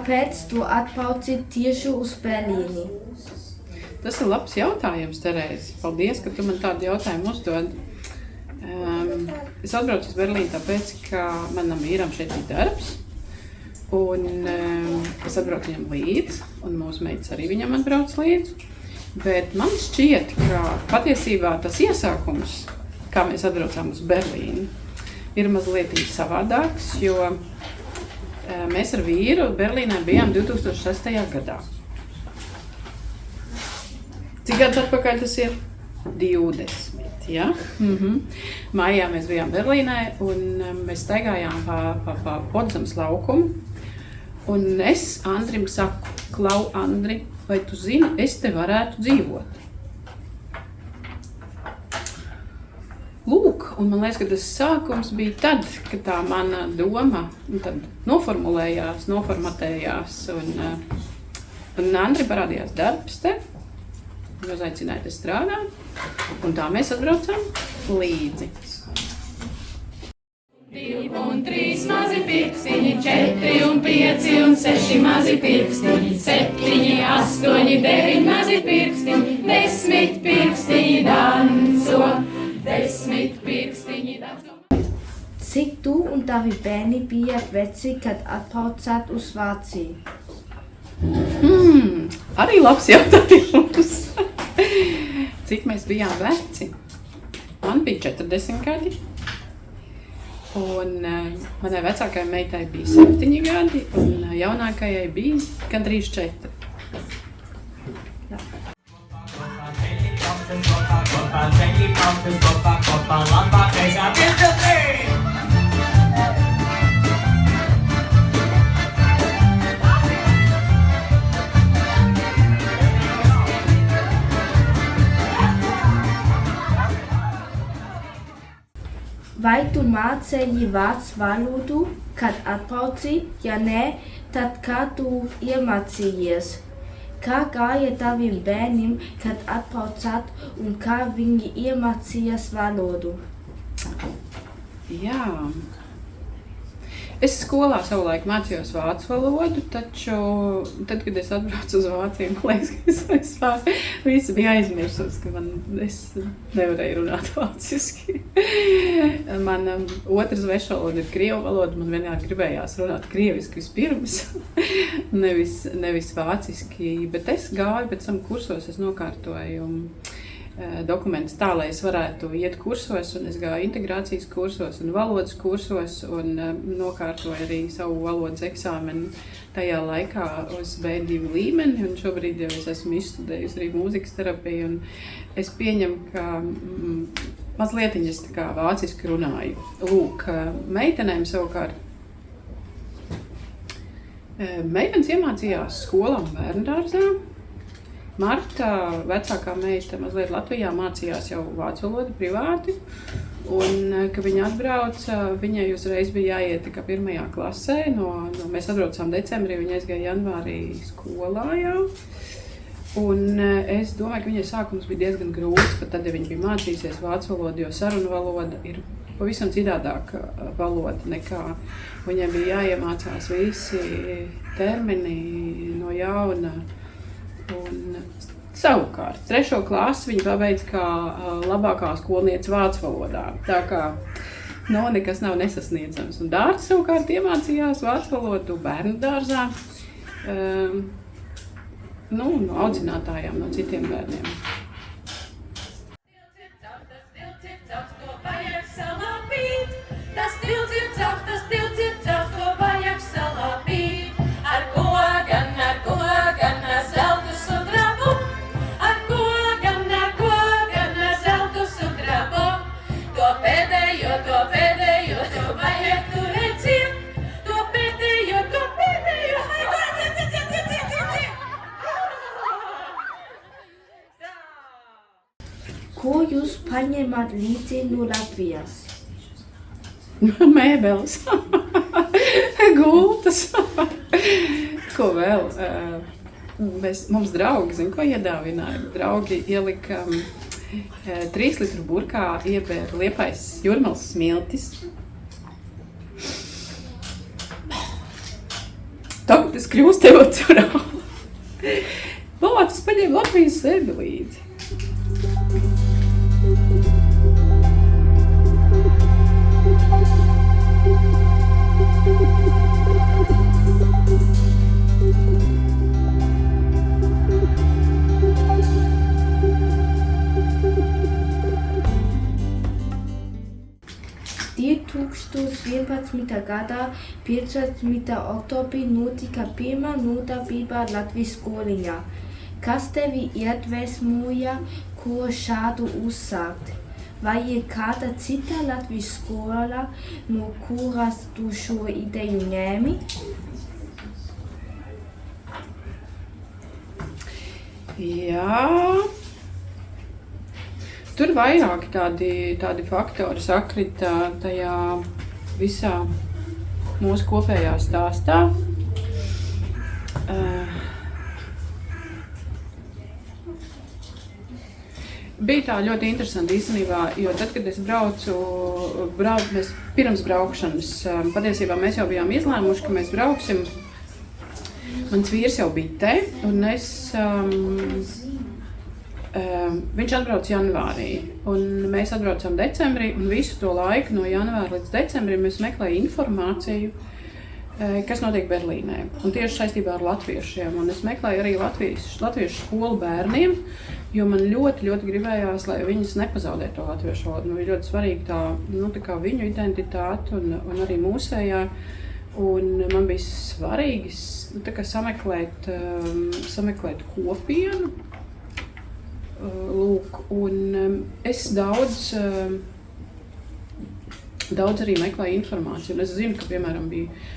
kāpēc tu atbrauci tieši uz Berlīni? Tas ir labs jautājums, Terēze. Paldies, ka tu man tādu jautājumu uzdod. Es atbraucu uz Berlīnu tāpēc, ka manam vīram šeit ir darbs. Un es atbraucu viņam līdzi, un mūsu meitas arī viņam atbrauc līdzi. Bet man šķiet, ka patiesībā tas iesākums, kā mēs atbraucām uz Berlīnu, ir mazliet savādāks, jo mēs ar vīru Berlīnē bijām 2006. gadā. Cik gadus atpakaļ tas ir? 20, ja? Maijā mēs bijām Berlīnē un mēs staigājām pa Potsdamas laukumu. Un es Andrim saku, Klau, Andri, vai tu zini, es te varētu dzīvot? Lūk, un man liekas, ka tas sākums bija tad, kad tā mana doma tad noformatējās, un Andri parādījās darbs te, un uzaicināja te strādāt, un tā mēs atbraucām līdzi. 2 un 3 mazi pirkstiņi, 4 un 5 un 6 mazi pirkstiņi, 7, 8, 9 mazi pirkstiņi, 10 pirkstiņi danco, 10 pirkstiņi danco. Cik tu un tavi bērni bijat veci, kad atbraucāt uz Vāciju? Arī labs jautājums. Cik mēs bijām veci? Man bija 40 gadi. Un manai vecākajai meitai bija 7 gadi, un jaunākajai bija gandrīz 4. Vai tu mācēji vācu valodu, kad atbrauci? Ja nē, tad kā tu iemācījies? Kā gāja taviem bērniem, kad atbraucāt, un kā viņi iemācījās valodu? Jā. Es skolā savulaik mācījos vācu valodu, taču tad, kad es atbraucu uz Vāciju, man liekas, ka es visu biju aizmirsus, ka es nevarēju runāt vāciski. Man otrs svešvaloda ir krievu valoda, man vienmēr gribējās runāt krieviski vispirms, nevis vāciski, bet es gāju pēc tam kursos, es nokārtoju dokumentus tā, lai es varētu iet kursos, un es gāju integrācijas kursos un valodas kursos, un nokārtoju arī savu valodas eksāmenu tajā laikā uz B2 līmeni, un šobrīd jau es esmu izstudējusi arī mūzikas terapiju, un es pieņemu, ka mazlietiņ es tā kā vāciski runāju. Lūk, meitenēm savukārt. Meitenes iemācījās skolā un bērndārzā. Marta, vecākā meita, mazliet Latvijā mācījās jau vācu valodu privāti, un, kad viņa atbrauca, viņai uzreiz bija jāiet kā 1. klasē, mēs atbraucām decembrī, viņa aizgāja janvārī skolā jau, un es domāju, ka viņai sākums bija diezgan grūts, pat tad, ja viņa bija mācījusies vācu valodu, jo sarunu valoda ir pavisam citādāka valoda nekā viņai bija jāiemācās visi termini no jauna. Un savukārt, 3. klasi viņa pabeidz kā labākā skolniece vācu valodā. Tā kā nekas nav nesasniedzams. Un Dārts savukārt iemācījās vācu valodu bērnu dārzā no audzinātājām, no citiem bērniem. Ko jūs paņemat līdzi no Latvijas? Mēbeles, gultas, ko vēl? Mums draugi, ko iedāvināja? Draugi ielika 3 litru burkā, iebēra Liepais Jūrmales smiltis. faktiski kļūst emocionāli. Vācis paņēma Latvijas zemi līdzi. Gadā 15. oktobrī notika pirmā nodarbība Latvijas skoliņā. Kas tevi iedvesmoja, ko šādu uzsākt? Vai ir kāda cita Latvijas skola, no kuras tu šo ideju ņēmi? Jā. Tur vairāki tādi faktori sakrita tajā visā mūsu kopējā stāstā. Bija tā ļoti interesanti īstenībā, jo tad, kad es mēs pirms braukšanas, patiesībā mēs jau bijām izlēmuši, ka mēs brauksim. Mans vīrs jau bija te, un viņš atbrauc janvārī, un mēs atbraucam decembrī, un visu to laiku no janvāra līdz decembrim mēs meklējam informāciju, kas notiek Berlīnē, un tieši saistībā ar latviešiem, un es meklēju arī latviešu skolu bērniem, jo man ļoti, ļoti gribējās, lai viņas nepazaudē to latviešu valodu. Man bija ļoti svarīgi tā kā viņu identitāte un arī mūsējā, un man bija svarīgi sameklēt kopienu. Lūk, un es daudz arī meklēju informāciju, un es zinu, ka, piemēram,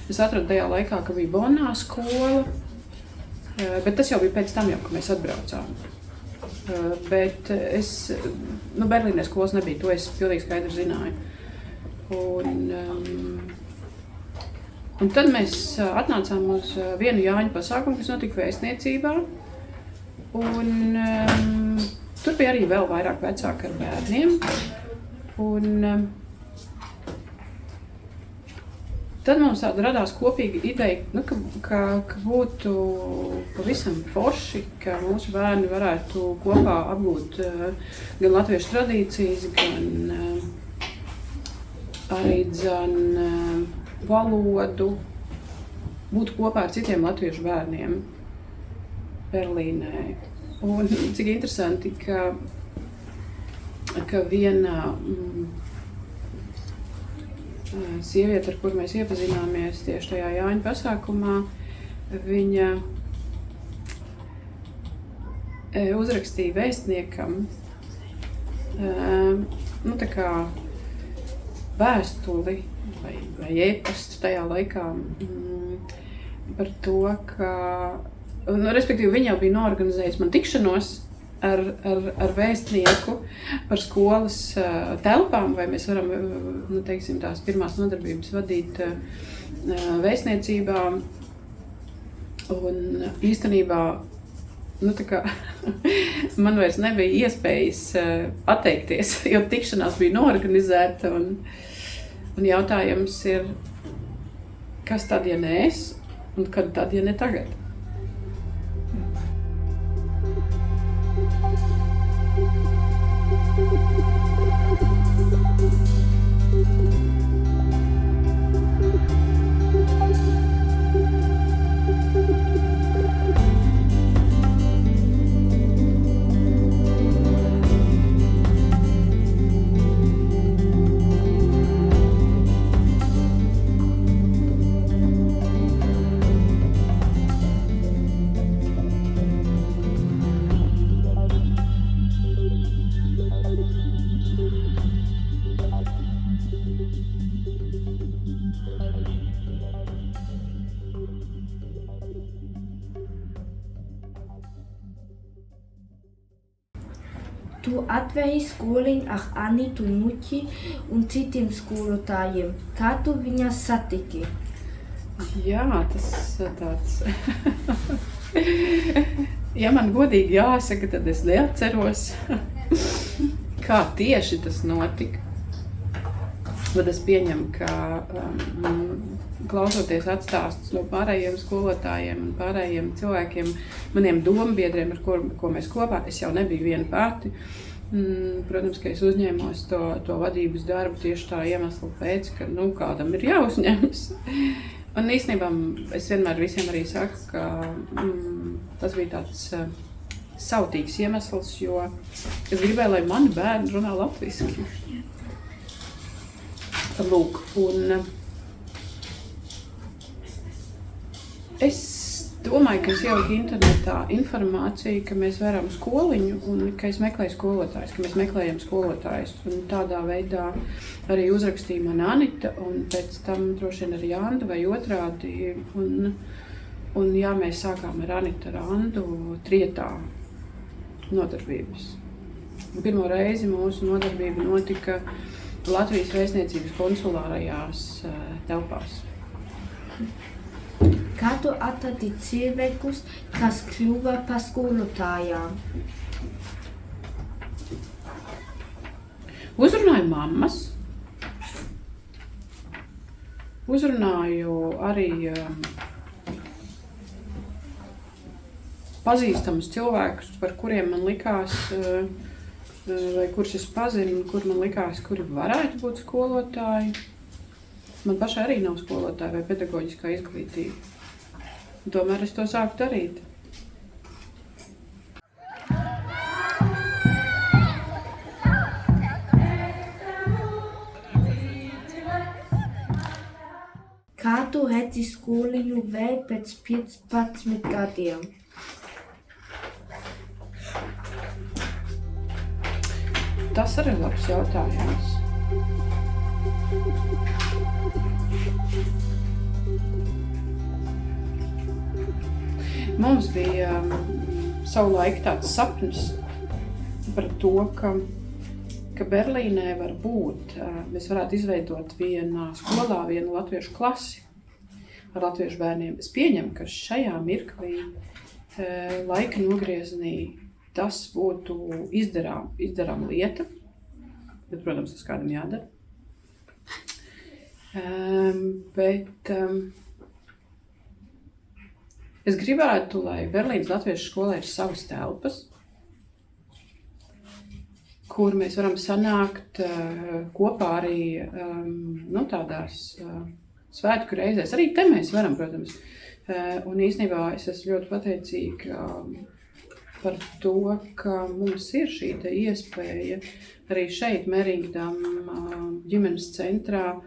es atradu tajā laikā, ka bija Bonnā skola, bet tas jau bija pēc tam, ka mēs atbraucām. Bet Berlīnē skolas nebija, to es pilnīgi skaidri zināju. Un tad mēs atnācām uz vienu Jāņu pasākumu, kas notika vēstniecībā. Un tur bija arī vēl vairāk vecāki ar bērniem. Un tad mums tāda radās kopīga ideja, ka būtu pavisam forši, ka mūsu bērni varētu kopā apgūt gan latviešu tradīcijas, gan arī valodu, būt kopā ar citiem latviešu bērniem Berlīnē. Un cik interesanti, ka viena sieviete, ar kur mēs iepazināmies tieši tajā Jāņu pasākumā, viņa uzrakstīja vēstniekam tā kā vēstuli vai e-pastu tajā laikā par to, ka respektīvi, viņa jau bija noorganizējusi man tikšanos ar vēstnieku par skolas telpām, vai mēs varam, tās pirmās nodarbības vadīt vēstniecībā. Un īstenībā, man vairs nebija iespējas atteikties, jo tikšanās bija noorganizēta, un jautājums ir, kas tad, ja ne es, un kad tad, ja ne tagad? Tu atvēji skoliņu ar Anitu Nuķi un citiem skolotājiem. Kā tu viņas satiki? Jā, tas tāds... Ja man godīgi jāsaka, tad es neatceros, kā tieši tas notika. Bet es pieņemu, ka klausoties atstāstus no pārējiem skolotājiem un pārējiem cilvēkiem, maniem dombiedriem, ar ko mēs kopā, es jau nebiju viena pati. Protams, ka es uzņēmos to vadības darbu tieši tā iemesla pēc, ka kādam ir jāuzņemas. Un īstenībā es vienmēr visiem arī saku, ka tas bija tāds sautīgs iemesls, jo es gribēju, lai mani bērni runā latviski. Lūk, un es domāju, ka es ieliku internetā informāciju, ka mēs varam skoliņu un ka es meklēju skolotājus, ka mēs meklējam skolotājus. Un tādā veidā arī uzrakstīja man Anita un pēc tam droši vien arī Anda vai otrādi. Un jā, mēs sākām ar Anitu ar Andu trietā nodarbības. Un pirmo reizi mūsu nodarbība notika Latvijas vēstniecības konsulārajās telpās. Kā tu atradi cilvēkus, kas kļuva par skolotājām? Uzrunāju mammas. Uzrunāju arī pazīstamus cilvēkus, par kuriem man likās, vai kurus es pazinu, kur man likās, kuri varētu būt skolotāji. Man pašai arī nav skolotāja vai pedagoģiskā izglītība. Tomēr es to sāku darīt. Kā tu redzi skoliņu vēl pēc 15 gadiem? Tas arī ir labs jautājums. Mums bija savulaik tāds sapnis par to, ka Berlīnē var būt, mēs varētu izveidot vienā skolā vienu latviešu klasi ar latviešu bērniem. Es pieņemu, ka šajā mirklī laika nogriezienī tas būtu izdarām lieta, bet, protams, tas kādam jādara. Es gribētu, lai Berlīnas latviešu skolā ir savas telpas, kur mēs varam sanākt kopā arī tādās svētku reizēs. Arī te mēs varam, protams. Un īstenībā es esmu ļoti pateicīga par to, ka mums ir šī iespēja arī šeit, Meringdam ģimenes centrā,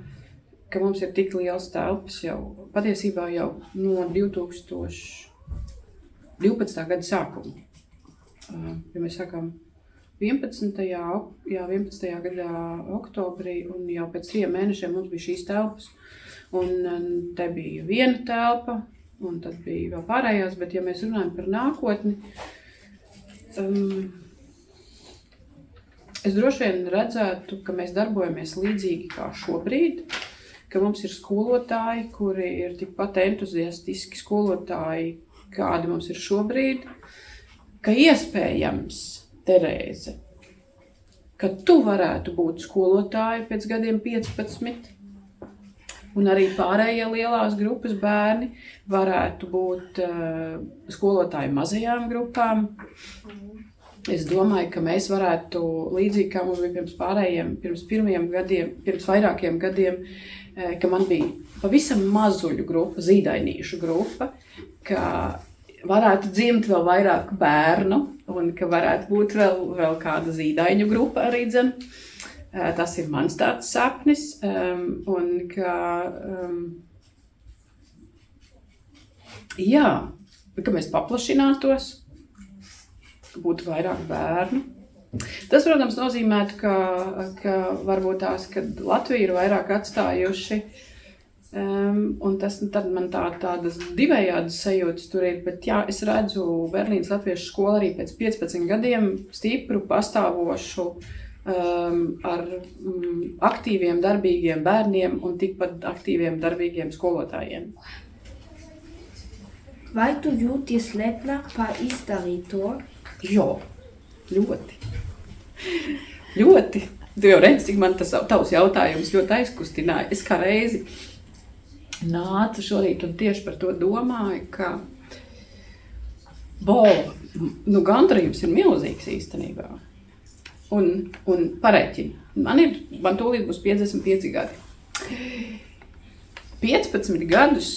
ka mums ir tik liels telpas jau, patiesībā jau no 2012. Gada sākuma. Ja mēs sākām 11. gadā oktobrī, un jau pēc 3 mēnešiem mums bija šīs telpas. Un te bija viena telpa, un tad bija vēl pārējās, bet ja mēs runājam par nākotni, es droši vien redzētu, ka mēs darbojamies līdzīgi kā šobrīd, ka mums ir skolotāji, kuri ir tikpat entuziastiski skolotāji, kādi mums ir šobrīd, ka iespējams, Terēze, ka tu varētu būt skolotāji pēc gadiem 15, un arī pārējie lielās grupas bērni varētu būt skolotāji mazajām grupām. Es domāju, ka mēs varētu, līdzīgi kā mums bija pirms vairākiem gadiem, ka man bija pavisam mazuļu grupa, zīdainīšu grupa, ka varētu dzimt vēl vairāk bērnu un ka varētu būt vēl kāda zīdaiņu grupa arī dzen. Tas ir mans tāds sapnis un ka, ka mēs paplašinātos, būtu vairāk bērnu. Tas, protams, nozīmētu, ka varbūt tās, kad Latviju ir vairāk atstājuši, un tas tad man tādas divējādas sajūtas tur ir, bet jā, es redzu Berlīnas latviešu skolu arī pēc 15 gadiem stipru, pastāvošu, ar aktīviem, darbīgiem bērniem un tikpat aktīviem, darbīgiem skolotājiem. Vai tu jūties lepna par izdarīto? Jo, ļoti. Ļoti. Tu jau redzi, cik man tas tavs jautājums ļoti aizkustināja. Es kā reizi nācu šorīt un tieši par to domāju, ka gandarījums ir milzīgs īstenībā. Un pareiķini. Man tūlīt būs 55 gadi. 15 gadus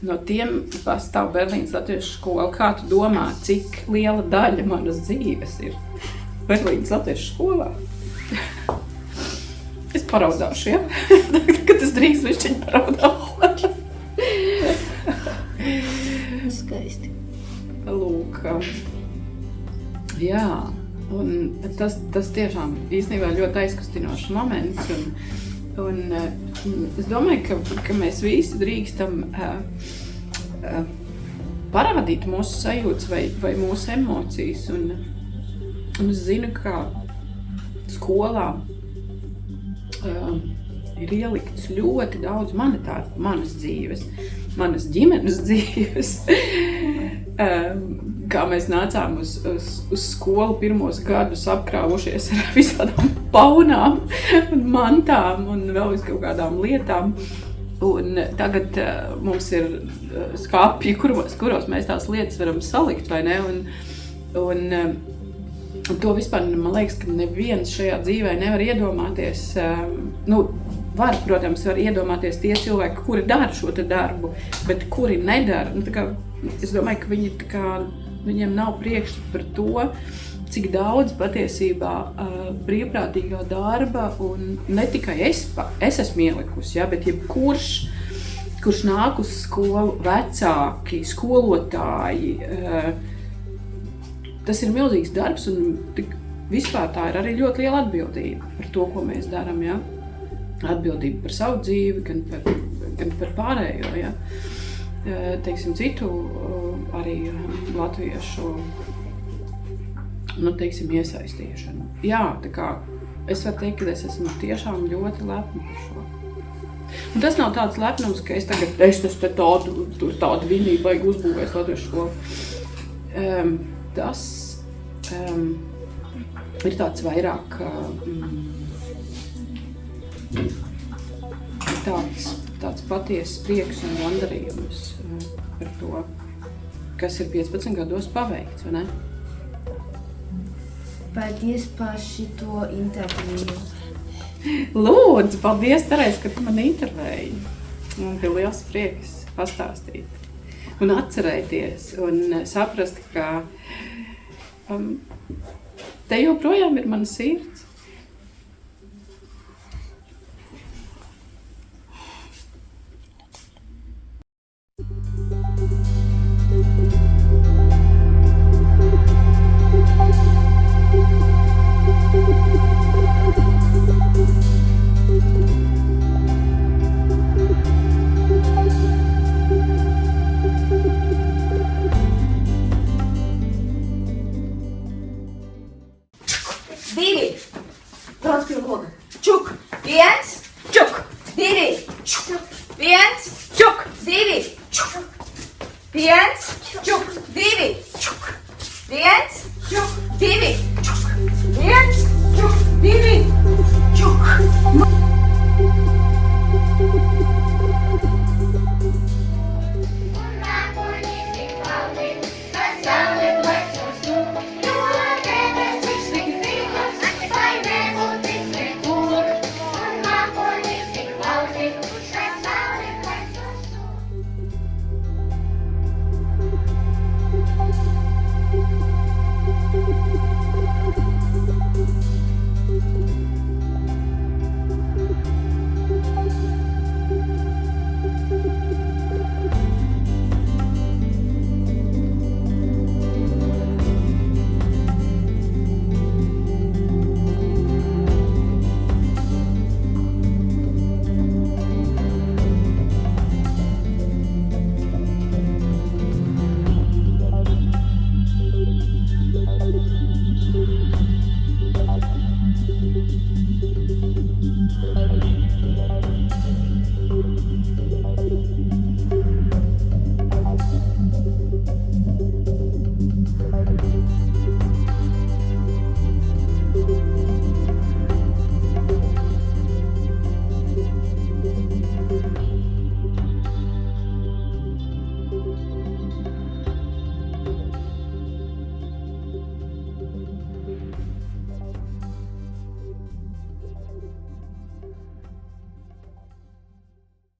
no tiem pastāv Berlīnas Latviešu skola. Kā tu domā, cik liela daļa manas dzīves ir Berlīnas Latviešu skolā? Es paraudāšu, ja? Kad es drīz višķiņ paraudāšu. Skaisti. Lūk, jā, un tas tiešām īstenībā ļoti aizkustinošs moments, un es domāju, ka mēs visi drīkstam parādīt mūsu sajūtas vai mūsu emocijas, un es zinu, ka skolā ir ielikts ļoti daudz monetāru manas dzīves, manas ģimenes dzīves. Kā mēs nācām uz skolu pirmos gadus apkrāvušies ar visādām paunām un mantām un vēl uz kaut kādām lietām. Un tagad mums ir skapji, kuros mēs tās lietas varam salikt, vai ne? Un to vispār, man liekas, ka neviens šajā dzīvē nevar iedomāties, protams, var iedomāties tie cilvēki, kuri dara šo te darbu, bet kuri nedara. Es domāju, ka viņiem nav priekšstats par to, cik daudz patiesībā brīvprātīgā darba, un ne tikai es esmu ielikusi, ja, bet jebkurš, kurš nāk uz skolu, vecāki, skolotāji, tas ir milzīgs darbs, un vispār tā ir arī ļoti liela atbildība par to, ko mēs darām, ja. Atbildība par savu dzīvi, gan par pārējo, ja. Teiksim, citu arī latviešu, iesaistīšanu. Jā, tā kā es varu teikt, ka es esmu tiešām ļoti lepna par šo. Un tas nav tāds lepnums, ka es tādu vienību baigi uzbūvēs latviešu skolu. Tas ir tāds vairāk tāds patiesas prieks un gandarījums par to, kas ir 15 gados paveikts, vai ne? Paldies par šito interviju. Lūdzu, paldies, Terēs, ka tu mani intervēji. Man bija liels prieks pastāstīt un atcerēties un saprast, ka te joprojām ir mana sirds. Divi